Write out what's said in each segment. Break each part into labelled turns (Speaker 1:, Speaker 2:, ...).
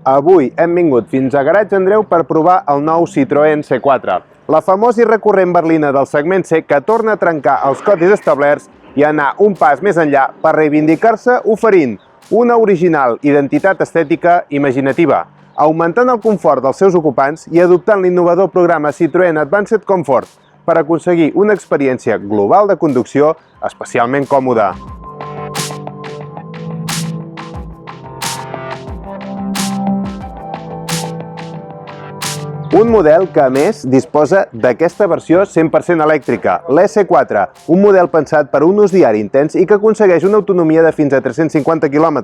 Speaker 1: Avui hem vingut fins a Garatge Andreu per provar el nou Citroën C4, la famosa i recurrent berlina del segment C que torna a trencar els codis establerts i anar un pas més enllà per reivindicar-se oferint una original identitat estètica imaginativa, augmentant el confort dels seus ocupants i adoptant l'innovador programa Citroën Advanced Comfort per aconseguir una experiència global de conducció especialment còmoda. Un model que, a més, disposa d'aquesta versió 100% elèctrica, l'EC4, un model pensat per un ús diari intens i que aconsegueix una autonomia de fins a 350 km,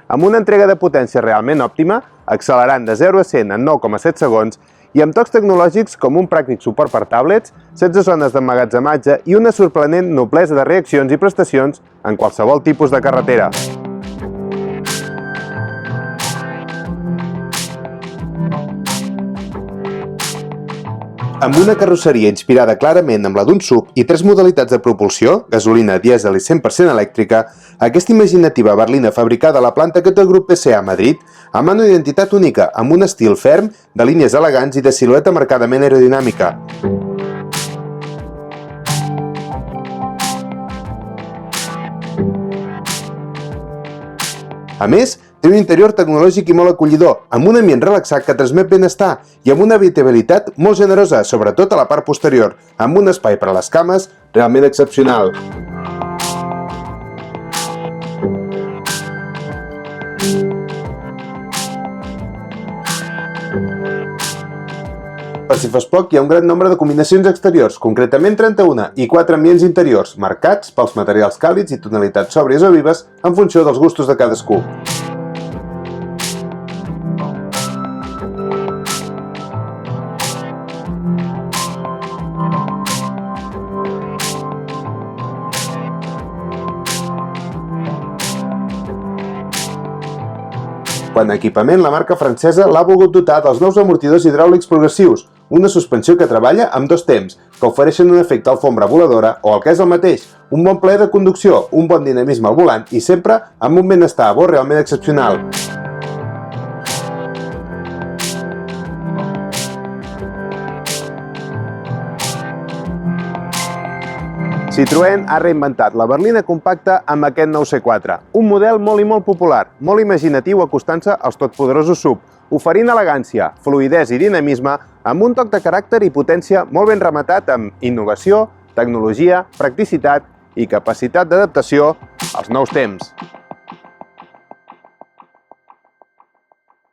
Speaker 1: amb una entrega de potència realment òptima, accelerant de 0 a 100 en 9,7 segons, i amb tocs tecnològics com un pràctic suport per tablets, 16 zones d'emmagatzematge i una sorprenent noblesa de reaccions i prestacions en qualsevol tipus de carretera. Amb una carrosseria inspirada clarament amb la d'un SUV i 3 modalitats de propulsió, gasolina, dièsel i 100% elèctrica, aquesta imaginativa berlina fabricada a la planta que té el grup PSA a Madrid emana una identitat única, amb un estil ferm, de línies elegants i de silueta marcadament aerodinàmica. A més, té un interior tecnològic i molt acollidor, amb un ambient relaxat que transmet benestar i amb una habitabilitat molt generosa, sobretot a la part posterior, amb un espai per a les cames realment excepcional. Per si fos poc, hi ha un gran nombre de combinacions exteriors, concretament 31, i 4 ambients interiors, marcats pels materials càlids i tonalitats sòbries o vives en funció dels gustos de cadascú. Quant a equipament, la marca francesa l'ha volgut dotar dels nous amortidors hidràulics progressius, una suspensió que treballa amb 2 temps, que ofereixen un efecte alfombra voladora o, el que és el mateix, un bon plaer de conducció, un bon dinamisme al volant i sempre amb un benestar a bord realment excepcional. Citroën ha reinventat la berlina compacta amb aquest nou C4, un model molt i molt popular, molt imaginatiu acostant-se als totpoderosos SUV, oferint elegància, fluïdesa i dinamisme amb un toc de caràcter i potència molt ben rematat amb innovació, tecnologia, practicitat i capacitat d'adaptació als nous temps.